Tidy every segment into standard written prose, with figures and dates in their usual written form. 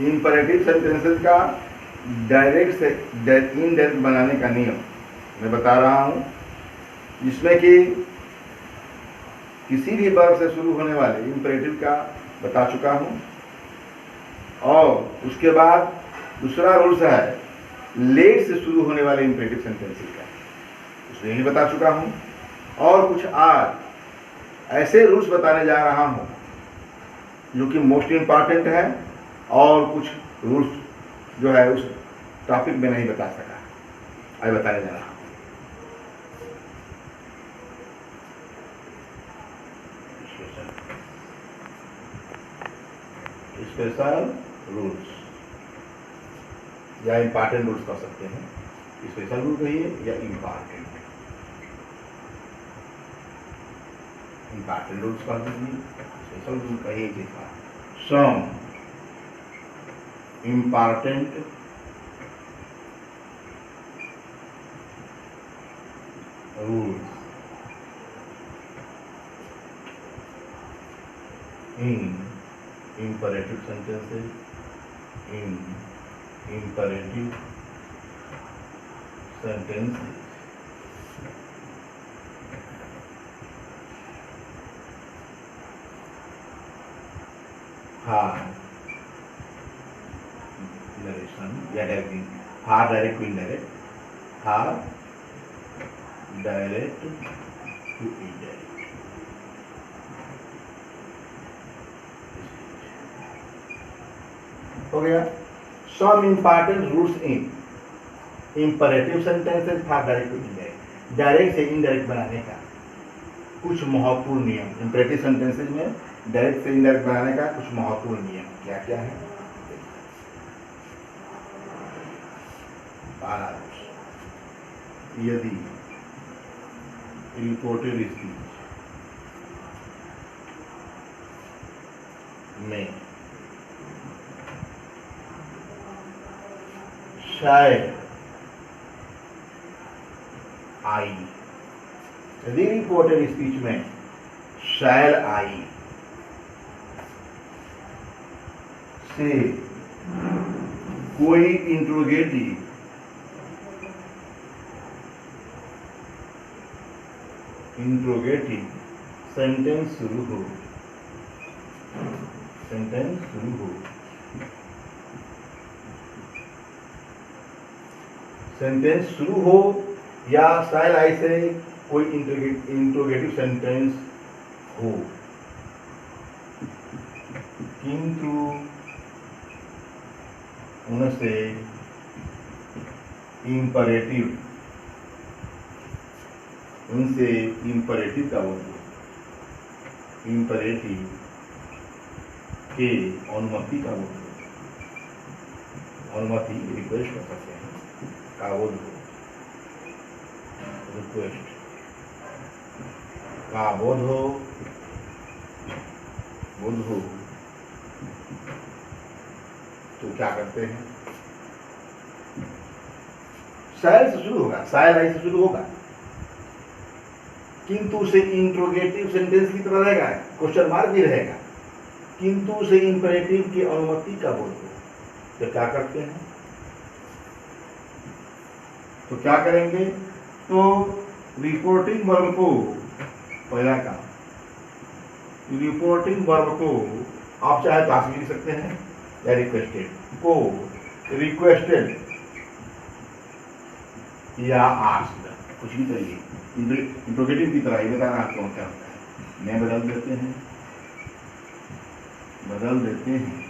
Imperative sentences का direct से indirect बनाने का नियम मैं बता रहा हूँ, जिसमें कि किसी भी वर्ब से शुरू होने वाले इंपरेटिव का बता चुका हूँ, और उसके बाद दूसरा रूल्स है लेट से शुरू होने वाले इंपरेटिव सेंटेंसेस का, उसमें भी बता चुका हूँ। और कुछ आज ऐसे रूल्स बताने जा रहा हूँ जो कि मोस्ट इम्पॉर्टेंट है, और कुछ रूल्स जो है उस टॉपिक में नहीं बता सका, आज बताने जा रहा हूँ। स्पेशल रूल्स या इम्पॉर्टेंट रूल्स कह सकते हैं, स्पेशल रूल कहिए या इम्पॉर्टेंट रूल्स कह दीजिए, स्पेशल रूल कहिए। Some important rules in imperative sentences, in imperative sentences. Hard narration या direct, hard direct to indirect, hard direct to indirect. हो गया। Some important rules in imperative sentences for direct to indirect, direct से indirect बनाने का कुछ महत्वपूर्ण नियम। Imperative sentences में डायरेक्ट से इनडायरेक्ट बनाने का कुछ महत्वपूर्ण नियम क्या क्या है? यदि रिपोर्टेड स्पीच में शायद आई, यदि रिपोर्टेड स्पीच में शायद आई से कोई इंट्रोगेटिव सेंटेंस शुरू हो, सेंटेंस शुरू हो या शायद ऐसे कोई इंट्रोगेटिव सेंटेंस हो, किंतु उनसे इंपरेटिव का बोल, इंपरेटिव के अनुमति का बोल, अनुमति रिक्वेस्ट कर सकते हैं का बोध हो, रिक्वेस्ट का बोध हो तो क्या करते हैं? शायद से शुरू होगा, शायद ऐसे शुरू होगा, किंतु उसे इंट्रोगेटिव सेंटेंस की तरह रहेगा, क्वेश्चन मार्क भी रहेगा, किंतु उसे इंपरेटिव की अनुमति का बोध हो, तो क्या करते हैं? तो क्या करेंगे? तो रिपोर्टिंग वर्ब को, पहला काम, रिपोर्टिंग वर्ब को आप चाहे तो आप लिख सकते हैं या रिक्वेस्टेड को रिक्वेस्टेड या आस्क्ड, कुछ भी करिए, इंट्रोगेटिव की तरह ही बताना आपको क्या होता है। मैं बदल देते हैं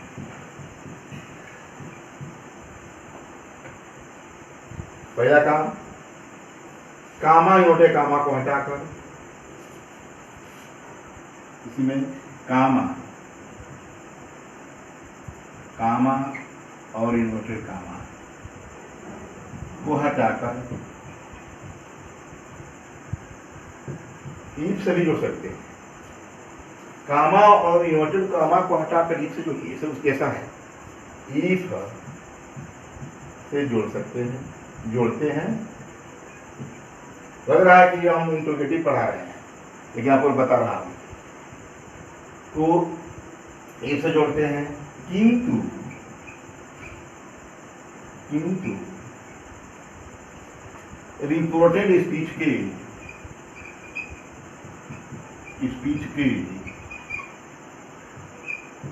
पहला काम, कामा योटे कामा को हटाकर, इसी में कामा और इन्वर्टेड कामा को हटाकर ईफ से भी जोड़ सकते हैं। कामा और इन्वर्टेड कामा को हटाकर ईफ से जोड़िए, सब कैसा है? ईफ से जोड़ते हैं। लग रहा है कि हम इंट्रोगेटिव पढ़ा रहे हैं, लेकिन आपको बता रहा हूं। तो ईफ से जोड़ते हैं, किंतु किंतु रिपोर्टेड स्पीच की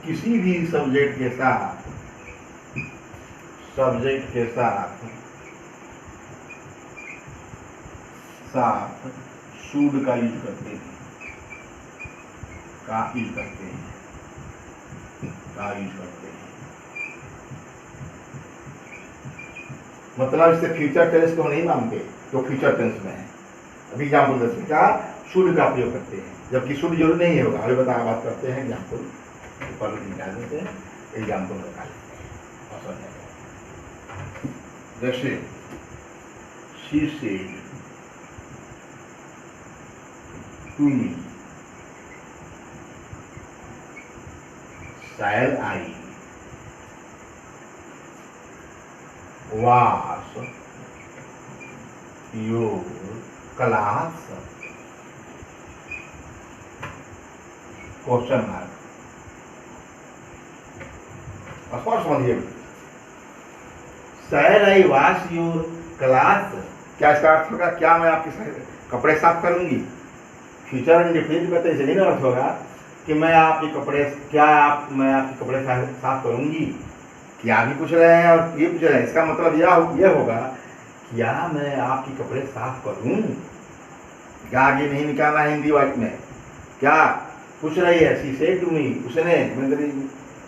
किसी भी सब्जेक्ट के साथ शुड का यूज करते हैं, मतलब इससे फ्यूचर टेंस को नहीं मानते तो फ्यूचर टेंस में है। अभी एग्जाम्पल देते का शुड का प्रयोग करते हैं, जबकि शुड जरूर नहीं होगा। अभी बात करते हैं एग्जाम्पल, ऊपर निकाल देते हैं, एग्जाम्पल निकाल लेते हैं। जैसे she said to me shall I wash your class? Question mark. स्पष्ट समझिए, shall I wash your class, क्या इसका अर्थ होगा? क्या मैं आपके कपड़े साफ करूंगी? फ्यूचर इंडेफिनिट में तो ऐसे नहीं अर्थ होगा कि मैं आपके कपड़े मैं आपके कपड़े साफ करूंगी। क्या भी पूछ रहे हैं और ये पूछ रहे हैं, इसका मतलब यह होगा क्या मैं आपके कपड़े साफ करूं? क्या आगे नहीं निकालना है हिंदी वाक्य में। क्या पूछ रही है? शी सेड टू मी, उसने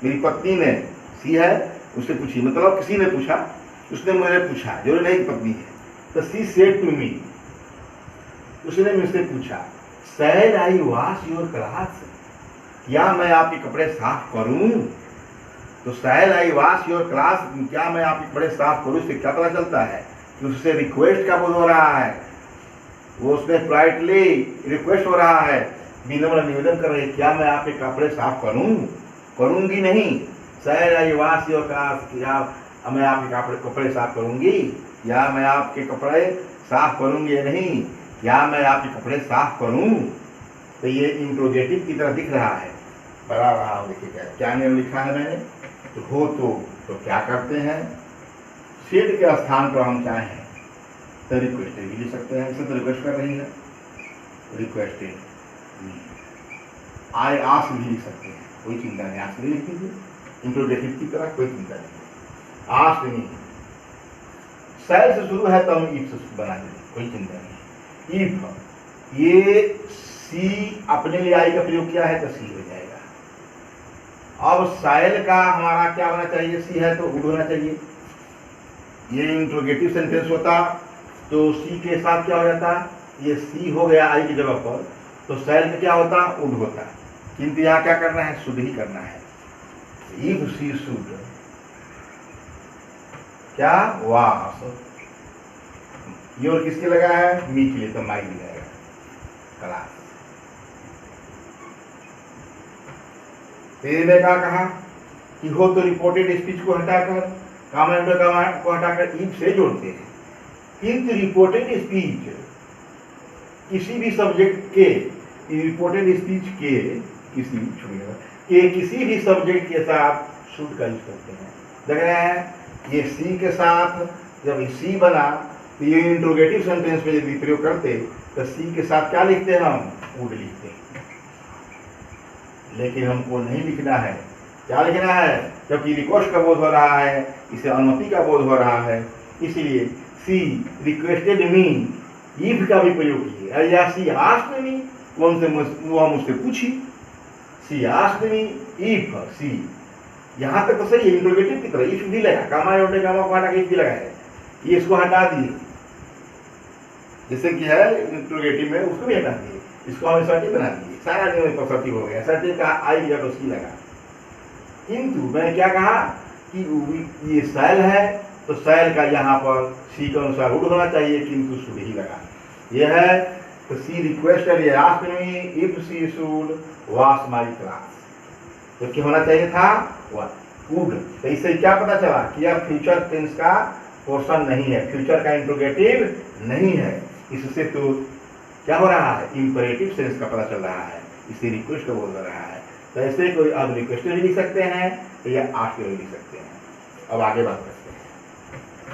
मेरी पत्नी ने, सी है उससे पूछी, मतलब किसी ने पूछा, उसने मुझे पूछा, जो नहीं पत्नी है, तो शी सेड टू मी, उसने मुझसे पूछा शैल आई वॉश योर क्लॉथ्स, क्या मैं आपके कपड़े साफ करूं? तो शैल आई वॉश योर क्लॉथ्स, क्या मैं आपके कपड़े साफ करूं, इससे क्या पता चलता है कि उससे रिक्वेस्ट का बोध हो रहा है, वो उसमें पोलाइटली रिक्वेस्ट हो रहा है, विनम्र निवेदन कर रही है, क्या मैं आपके कपड़े साफ करूं? करूंगी नहीं। शैल आई वॉश योर क्लॉथ्स, क्या मैं आपके कपड़े साफ करूंगी? क्या मैं आपके कपड़े साफ करूंगी या नहीं? क्या मैं आपके कपड़े साफ करूं? तो ये इंट्रोगेटिव की तरह दिख रहा है, बड़ा रहा हूं। देखिए क्या नियम लिखा है मैंने, तो हो तो क्या करते हैं, सेड के स्थान पर हम चाहें तो रिक्वेस्टेड भी लिख सकते हैं। इसे तो रिक्वेस्ट कर रही है, रिक्वेस्टेड, आई आस्क भी लिख सकते हैं, कोई चिंता नहीं, आस्क भी लिख दीजिए इंट्रोगेटिव की तरह, कोई चिंता नहीं। आस्क नहीं, शैल से शुरू है तो हम इफ से बना देंगे, कोई चिंता नहीं। इफ, ये सी अपने लिए आई का प्रयोग किया है तो सी हो जाएगा। अब शैल का हमारा क्या होना चाहिए? सी है तो वुड होना चाहिए। ये इंट्रोगेटिव सेंटेंस होता तो सी के साथ क्या हो जाता? ये सी हो गया आई की जगह पर, तो शैल में क्या होता? वुड होता। किंतु यहाँ क्या करना है? शुड ही करना है। इफ सी शुड, क्या वाश, योर किसके लगा है? मी के लिए, तो माई भी आएगा क्लास। फिर मैं क्या कहा कि हो तो रिपोर्टेड स्पीच को हटाकर, कमांडो को हटाकर इफ से जोड़ते हैं। किंतु रिपोर्टेड स्पीच किसी भी सब्जेक्ट के, रिपोर्टेड स्पीच के किसी भी सब्जेक्ट के साथ शुड का यूज करते हैं। देख रहे हैं, ये सी के साथ जब सी बना तो ये इंट्रोगेटिव सेंटेंस में यदि प्रयोग करते तो सी के साथ क्या लिखते हैं? हम वुड लिखते हैं। लेकिन हमको नहीं लिखना है। क्या लिखना है? क्योंकि रिक्वेस्ट का बोध हो रहा है, इसे अनुमति का बोध हो रहा है, इसलिए सी रिक्वेस्टेड मी, इफ का भी प्रयोग किए। या सी आस्क्ड मी, वो मुझसे पूछी, सी आस्क्ड मी इफ सी, यहाँ तक तो सही है इंट्रोगेटिव की तरह। इफ भी लगा, कामा योटे कामा को हटा के इफ भी लगा है, ये इसको हटा दिए, जैसे कि है इंट्रोगेटिव में, उसको भी हटा दिए, इसको हम असर्टिव बना दिए, सारा नियम असर्टिव हो गया। असर्टिव का आई जब उसकी लगा। किंतु मैंने क्या कहा कि ये शैल है तो शैल का यहाँ पर सी के अनुसार वुड होना चाहिए, किंतु शुड ही लगा। ये है तो सी रिक्वेस्टेड, ये asked me if she should wash my clothes, तो क्या होना चाहिए था? वुड। तो इससे क्या पता चला कि यह फ्यूचर टेंस का पोर्शन नहीं है, फ्यूचर का इंट्रोगेटिव नहीं है। इससे तो क्या हो रहा है? इंपरेटिव सेंस का पता चल रहा है, इसे रिक्वेस्ट का बोल रहा है। तो ऐसे कोई अब रिक्वेस्ट भी लिख सकते हैं या आस्क भी लिख सकते हैं। अब आगे बात करते हैं।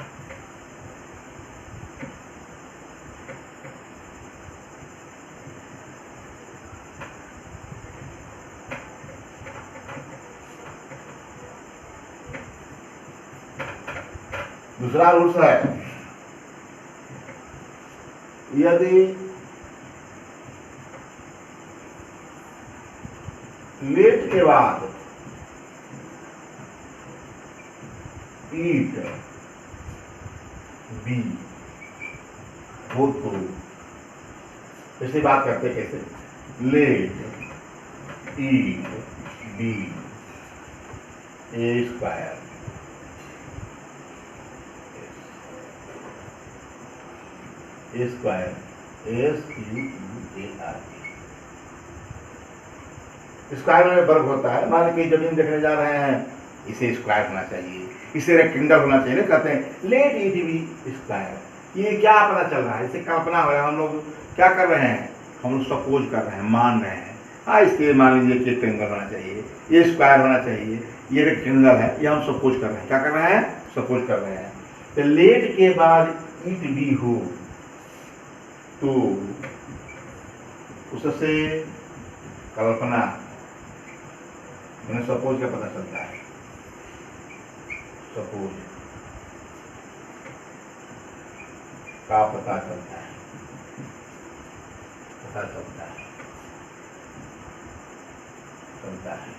दूसरा रूल्स है, यदि लेट के बाद ईट बी हो तो, इसलिए बात करते कैसे, let it be a square S U A R square में वर्ग होता है। मान लीजिए जमीन देखने जा रहे हैं, इसे स्क्वायर होना चाहिए, इसे रेक्टेंगल होना चाहिए, कहते हैं लेट ईट बी स्क्वायर। ये क्या पता चल रहा है, इसे कल्पना हो रहा है, हम लोग क्या कर रहे हैं, हम लोग सपोज कर रहे हैं, मान रहे हैं। हाँ, इसके मान लीजिए कि ट्रेंगल होना चाहिए, ये स्क्वायर होना चाहिए, ये रेक्टेंगल है, ये हम सपोज कर रहे हैं। क्या कर रहे हैं, सपोज कर रहे हैं। तो लेट के बाद ईट बी हो तो उससे कल्पना मैंने सपोज का पता चलता है, सपोज का पता चलता है,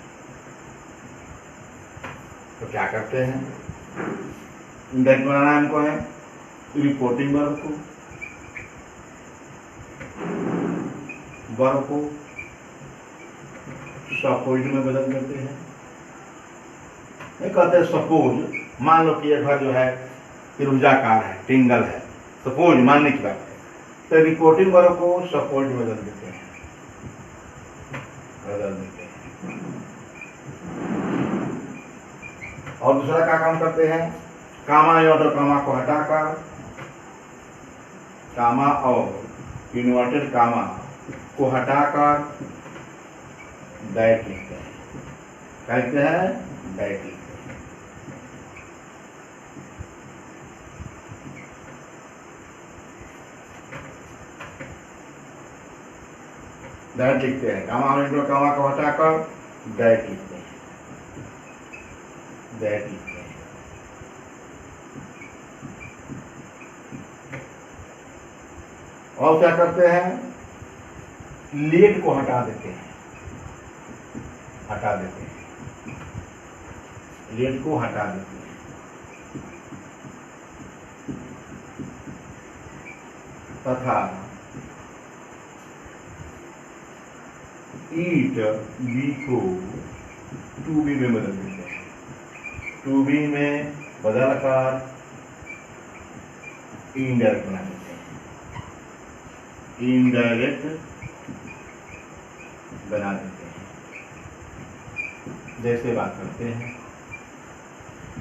तो क्या करते हैं, इंडेक्स बनाना है हमको, है रिपोर्टिंग वर्ब को सपोज में बदल देते हैं। नहीं कहते सपोज, मान लो कि ये घर जो है त्रिभुजाकार है, ट्रिंगल है, सपोज मानने की बात है, तो रिपोर्टिंग वर्ब को सपोज में बदल देते हैं, और दूसरा क्या काम करते हैं, कामा और कामा को हटाकर, कामा और इन्वर्टेड कामा को हटाकर दैट लिखते हैं। क्या लिखते हैं, दैट लिखते हैं। दैट लिखते हैं, कामा और कामा को हटाकर दैट लिखते हैं, दैट लिखते हैं। और क्या करते हैं, लेट को हटा देते हैं, लेट को हटा देते हैं, तथा ईट बी को टू बी में बदल देते हैं, टू बी में बदलकर इनडायरेक्ट बना देते हैं, इनडायरेक्ट बना देते हैं। जैसे बात करते हैं,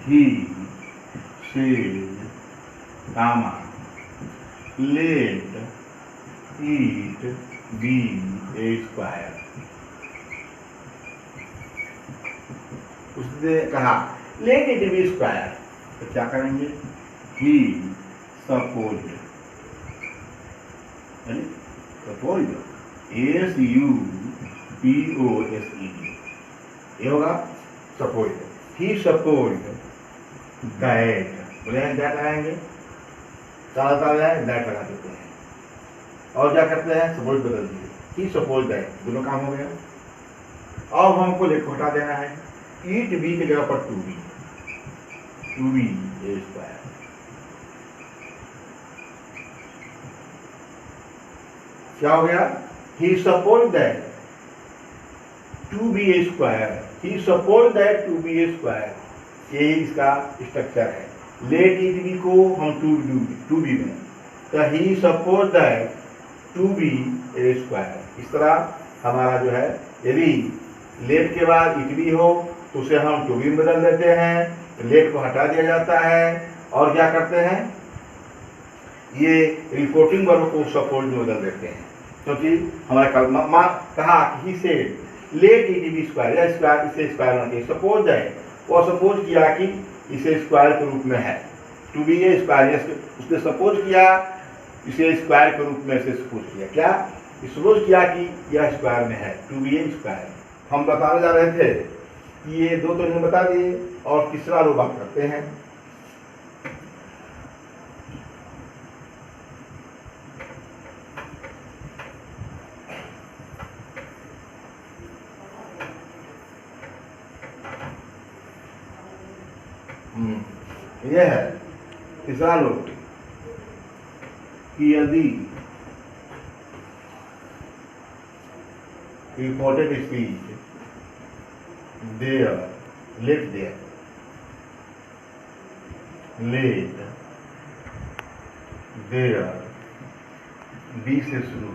he said comma let it be a square. उसने कहा लेट ईट बी स्क्वायर, तो क्या करेंगे, he suppose, suppose S U P O S E D, ये होगा सपोज। ही सपोज दैट, बोले दैट लगाएंगे, ज़्यादा दैट लगा देते हैं, और क्या करते हैं, सपोज बदल दिए, ही सपोज दैट, दोनों काम हो गया। अब हमको लेट को हटा देना है, ईट बी की जगह पर टू बी ए स्क्वायर। क्या हो गया, he suppose that to be a square, he suppose that to be a square, यही इसका स्ट्रक्चर है। लेट ईट बी को हम टू बी में, तो he suppose that to be a square. इस तरह हमारा जो है, यदि लेट के बाद ईट बी हो तो उसे हम टू बी में बदल देते हैं, लेट को हटा दिया जाता है, और क्या करते हैं, ये रिपोर्टिंग वर्ब को सपोज में बदल देते हैं, क्योंकि हमारा कल्पना कहा कि he said let it be square, या स्क्वायर, इसे स्क्वायर होना चाहिए, सपोज है, वो सपोज किया कि इसे स्क्वायर के रूप में है, टू बी ए स्क्वायर, उसने सपोज किया इसे स्क्वायर के रूप में, इसे सपोज किया, क्या सपोज किया कि यह स्क्वायर में है, टू बी ए स्क्वायर। हम बताने जा रहे थे कि ये दो तो इन्हें बता दिए, और तीसरा रो बात करते हैं, यह है तीसरा लोग कि यदि reported speech there let there be से शुरू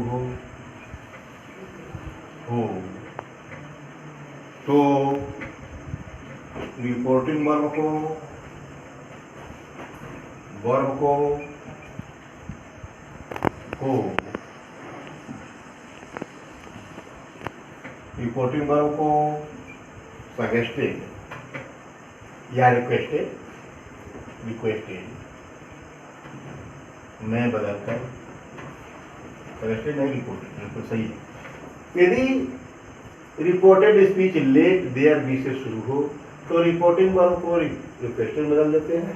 हो तो रिपोर्टिंग वर्ब को सजेस्टेड या रिक्वेस्टेड में बदलकर, सजेस्टेड नहीं रिपोर्टेड, बिल्कुल सही है। यदि reported speech let there be से शुरू हो तो रिपोर्टिंग वर्ब को रिक्वेस्टेड बदल देते हैं।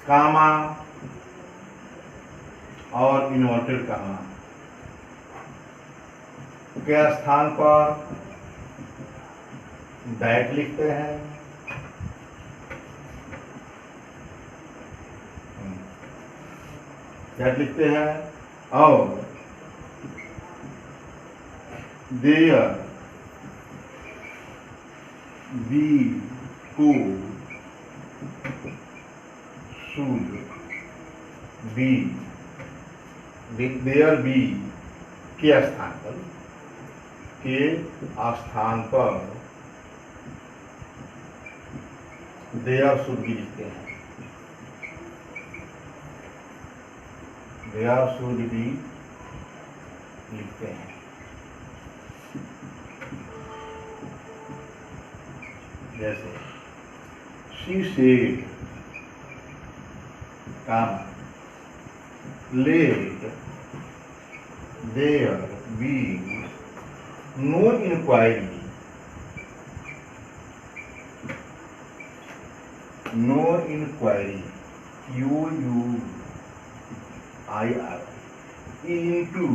कामा और इन्वर्टेड कामा के स्थान पर दैट लिखते हैं। और देयर बी को शुड बी, देयर बी के स्थान पर देयर शुड बी लिखते हैं। जैसे she said, let there be no inquiry QUIR into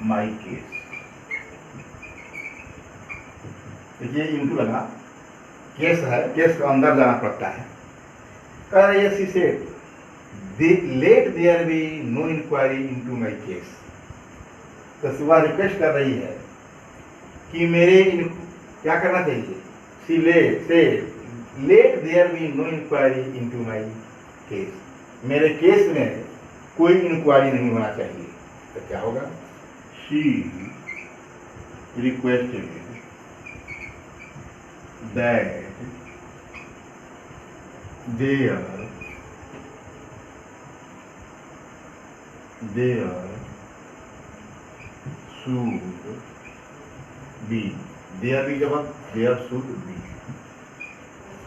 my case। देखिए इंटू लगा, केस है, केस का अंदर जाना पड़ता है। कह रही है she said let there be no inquiry into my case. तो सुबह रिक्वेस्ट कर रही है कि मेरे क्या करना चाहिए। See let there be no inquiry into my case, मेरे केस में कोई इंक्वायरी नहीं होना चाहिए। तो क्या होगा, she requested that there should be, there should be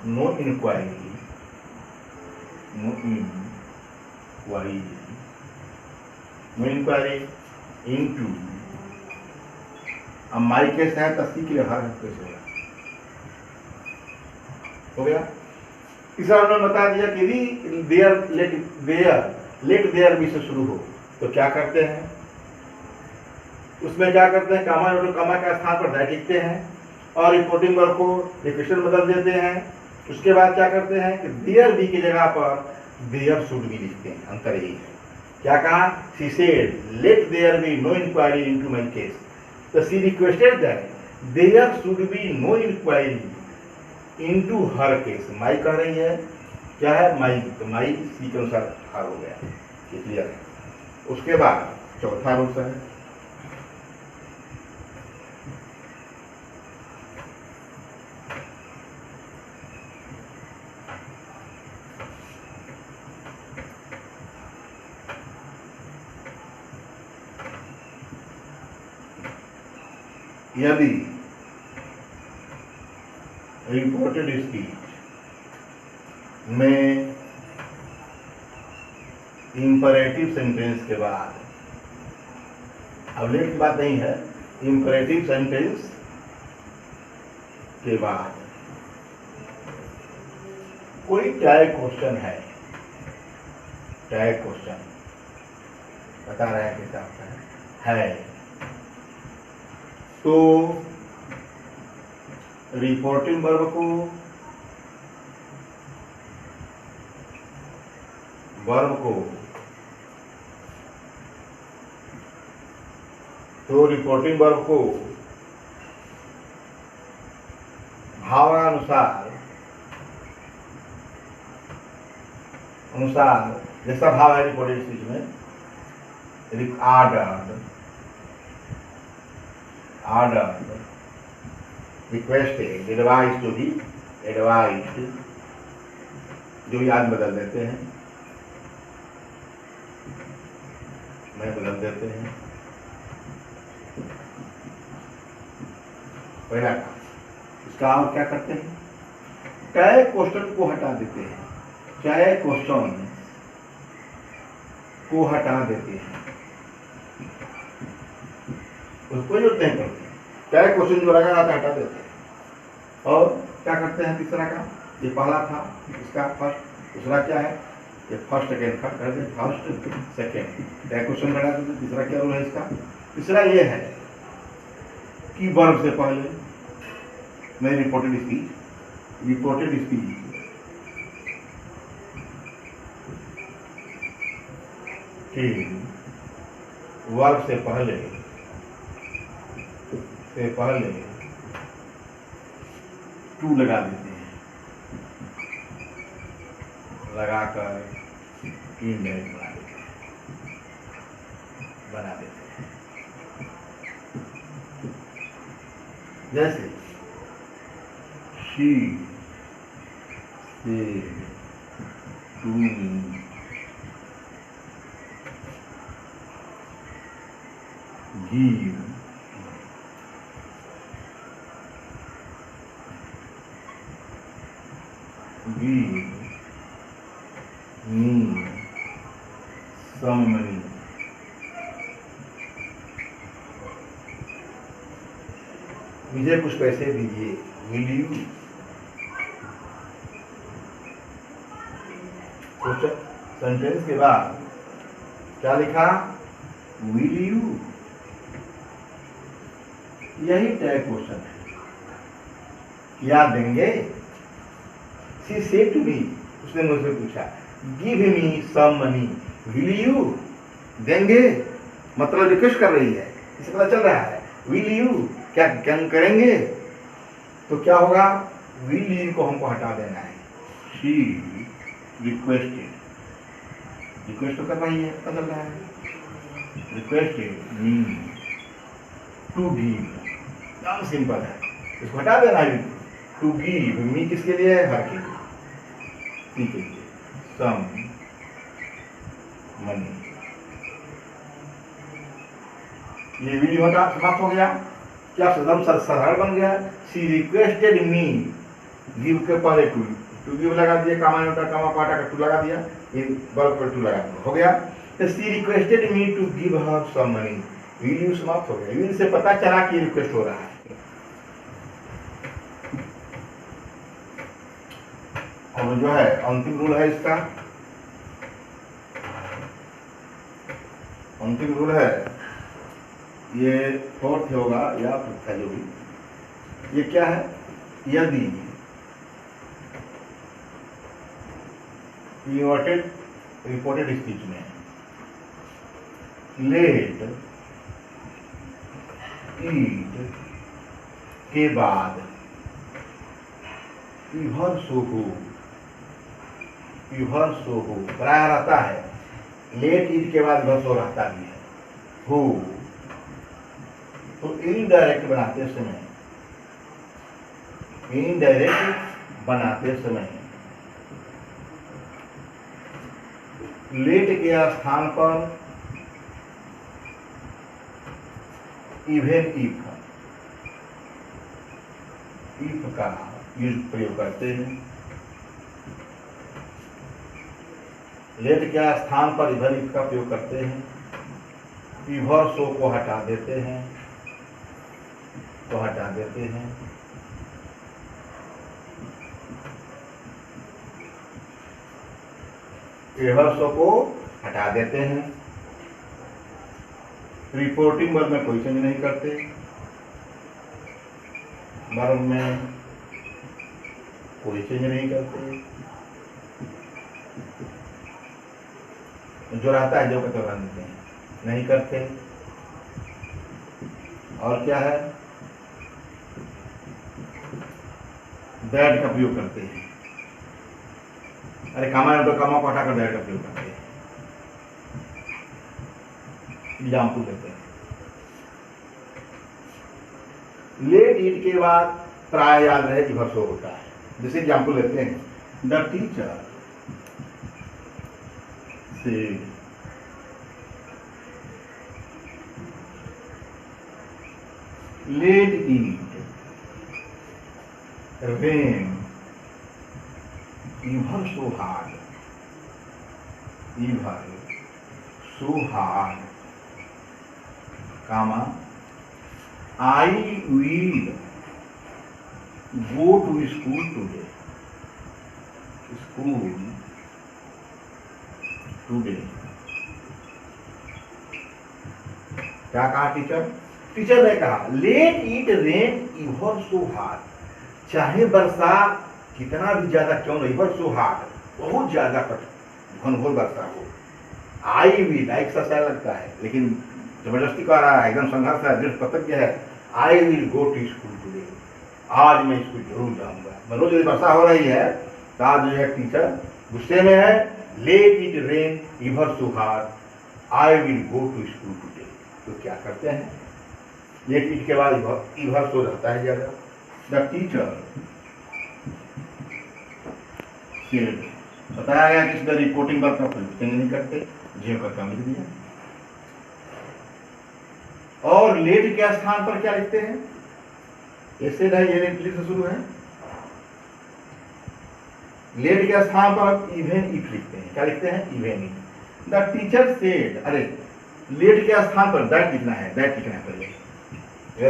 no inquiry into, अब माई केस है तस्दी के लिए हर केस होगा, हो गया। तीसरा उन्होंने बता दिया कि यदि लेट देयर बी से शुरू हो तो क्या करते हैं, उसमें क्या करते हैं, कामा के स्थान पर दैट लिखते हैं और रिपोर्टिंग वर्ब को रिक्वेस्टेड बदल देते हैं। उसके बाद क्या करते हैं कि देयर बी की जगह पर देयर शुड बी लिखते हैं। अंतर यही है। क्या कहा, she said let there be no inquiry into my case. तो she requested that there should be no inquiry into her case. माई कह रही है, क्या है, माई, तो माई सी के अनुसार हर हो गया, क्लियर है। उसके बाद चौथा रूल्स है यदि रिपोर्टेड स्पीच में इंपरेटिव सेंटेंस के बाद, अब लेट की बात नहीं है, इंपरेटिव सेंटेंस के बाद कोई टैग क्वेश्चन है, टैग क्वेश्चन बता रहे हैं कैसा होता है। तो रिपोर्टिंग वर्ब को रिपोर्टिंग वर्ब को भावानुसार जैसा भाव है रिपोर्टेड स्पीच में, ordered, requested, advice to be advised, जो याद बदल देते हैं, मैं बदल देते हैं। पहला काम, इसका हम क्या करते हैं, चाहे क्वेश्चन को हटा देते हैं, चाहे क्वेश्चन को हटा देते हैं, उसको यूज नहीं करते, चाहे क्वेश्चन जो लगा आता हटा देते हैं। और क्या करते हैं तीसरा काम, ये पहला था इसका फर्स्ट, दूसरा क्या है, ये फर्स्ट सेकेंड कर दे, फर्स्ट सेकेंड, चाहे क्वेश्चन हटा देते। तीसरा क्या रोल है इसका, तीसरा ये है कि वर्ब से पहले मैं रिपोर्टेड स्पीच वर्ब से पहले टू लगा देते हैं, लगाकर इंडेक्स बना देते हैं। जैसे she said to me give me some money. मुझे कुछ पैसे दीजिए, will you? सेंटेंस के बाद क्या लिखा, will you? यही टैग क्वेश्चन है, क्या देंगे। She said to me, उसने मुझसे पूछा, give me some money, will you? देंगे मतलब रिक्वेस्ट कर रही है, इसे पता चल रहा है। will you क्या करेंगे, तो क्या होगा, will you को हमको हटा देना है। she requested, रिक्वेस्ट तो कर रही है, पता चल रहा है, requested me to give, एकदम सिंपल है, इसको हटा देना है। टू गिव मी किसके लिए है, हर के लिए, ठीक है, सम मनी, ये वीडियो हटा समाप्त हो गया। क्या एकदम सरल बन गया। सी रिक्वेस्टेड मी, गिव के पहले टू गिव लगा दिया, कामा नोटा कामा पाटा का टू लगा दिया, ये वर्ब पर टू लगा दिया, हो गया। तो she requested me to give her some money, video समाप्त हो गया। वीडियो से पता चला कि रिक्वेस्ट हो रहा है। और जो है अंतिम रूल है इसका, अंतिम रूल है ये फोर्थ होगा या फिफ्थ है जो भी, ये क्या है, यदि इन्वर्टेड रिपोर्टेड स्पीच में लेट ईट के बाद इभर सो हो प्राय रहता है, लेट ईट के बाद इभर सो रहता भी है, हो तो इनडायरेक्ट बनाते समय लेट के स्थान पर इवन इफ का यूज प्रयोग करते हैं। लेट के स्थान पर इवन इफ का प्रयोग करते हैं। इभर सो को हटा देते हैं, इभर सो को हटा देते हैं। रिपोर्टिंग वर्ब में कोई चेंज नहीं करते, वर्ब में कोई चेंज नहीं करते, जो रहता है जो कहते रहने देते हैं, नहीं करते। और क्या है, दैट का प्रयोग करते हैं। अरे कामा है तो कामा को हटाकर दैट का प्रयोग करते हैं। एग्जाम्पल देते हैं, लेट ईट के बाद प्राय याद रहे कि भरसो होता है। जैसे एग्जाम्पल लेते हैं, the teacher said let it rain ever so hard, ever so hard, comma I will go to school today. School today. क्या कहा टीचर? टीचर ने कहा late it rain ever so hard, चाहे वर्षा कितना भी ज्यादा क्यों नहीं, इवर सो हार्ड, बहुत ज्यादा घनघोर वर्षा हो। आई विल, एक सा लगता है लेकिन जबरदस्ती कर रहा है, एकदम संघर्ष है, दृढ़ प्रतिज्ञ है। I will go to school today, आज मैं स्कूल जरूर जाऊंगा। रोज यदि वर्षा हो रही है तो आज जो है टीचर गुस्से में है, let it rain ever so hard, I will go to school today. तो क्या करते हैं, लेट इट के बाद इवर सो रहता है ज्यादा। द टीचर बताया गया कि इसमें रिपोर्टिंग वर्ब का प्रयोग नहीं करते, जियो का काम लिख दिया। और लेट के स्थान पर क्या लिखते हैं, ऐसे है ये लिख से शुरू है, लेट के स्थान पर इवन इफ लिखते हैं। क्या लिखते हैं, even if. The teacher said, अरे लेट के स्थान पर दैट लिखना है, दैट लिखना है पहले,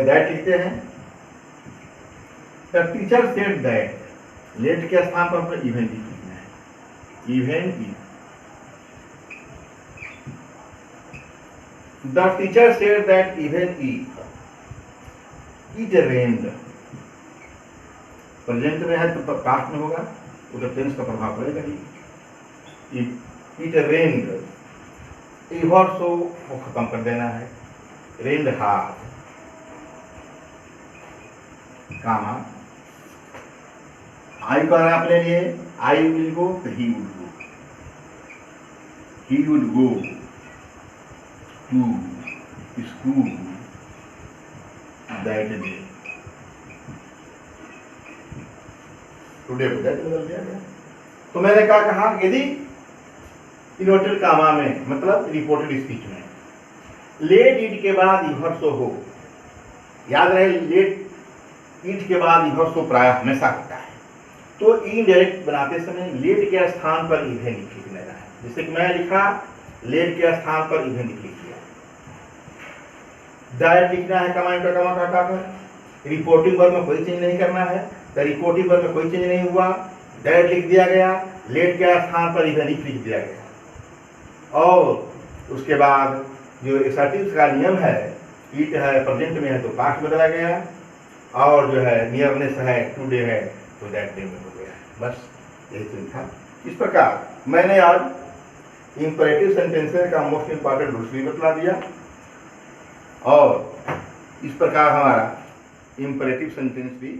दैट लिखते हैं। The teacher said that, let के स्थान पर इवन इफ लिखना है, even if. The teacher said that even if it rained, present में है तो पास्ट में होगा, उधर टेंस का प्रभाव पड़ेगा ही। इट रेन्ड, इवर सो को खत्म कर देना है, रेन्ड हार्ड, कामा आई कह रहा है अपने लिए, आई विल गो तो he would go, he would go to school that day. Today को दैट बदल दिया गया। तो मैंने क्या कहा, यदि इन्वर्टेड कामा में मतलब रिपोर्टेड स्पीच में लेट इट के बाद इवर सो हो, याद रहे लेट इट के बाद इवर सो प्राय हमेशा होता है, तो इनडायरेक्ट बनाते समय लेट के स्थान पर इवन लिख लेना है। जैसे कि मैं लिखा लेट के स्थान पर इवन लिख दिया, दैट लिखना है कमांड का कमा हटाकर। रिपोर्टिंग वर्ब में कोई चेंज नहीं करना है, तो रिपोर्टिंग वर्ब में कोई चेंज नहीं हुआ, दैट लिख दिया गया, लेट के स्थान पर इवन इफ लिख दिया गया। और उसके बाद जो एसर्टिव्स का नियम है, इट है प्रेजेंट में है तो पास्ट बदला गया, और जो है नियरनेस है टुडे है तो दैट डे में हो गया। बस यही चीज था। इस प्रकार मैंने आज इंपरेटिव सेंटेंसेस का मोस्ट इंपॉर्टेंट रूल्स भी बतला दिया, और इस प्रकार हमारा इंपरेटिव सेंटेंस भी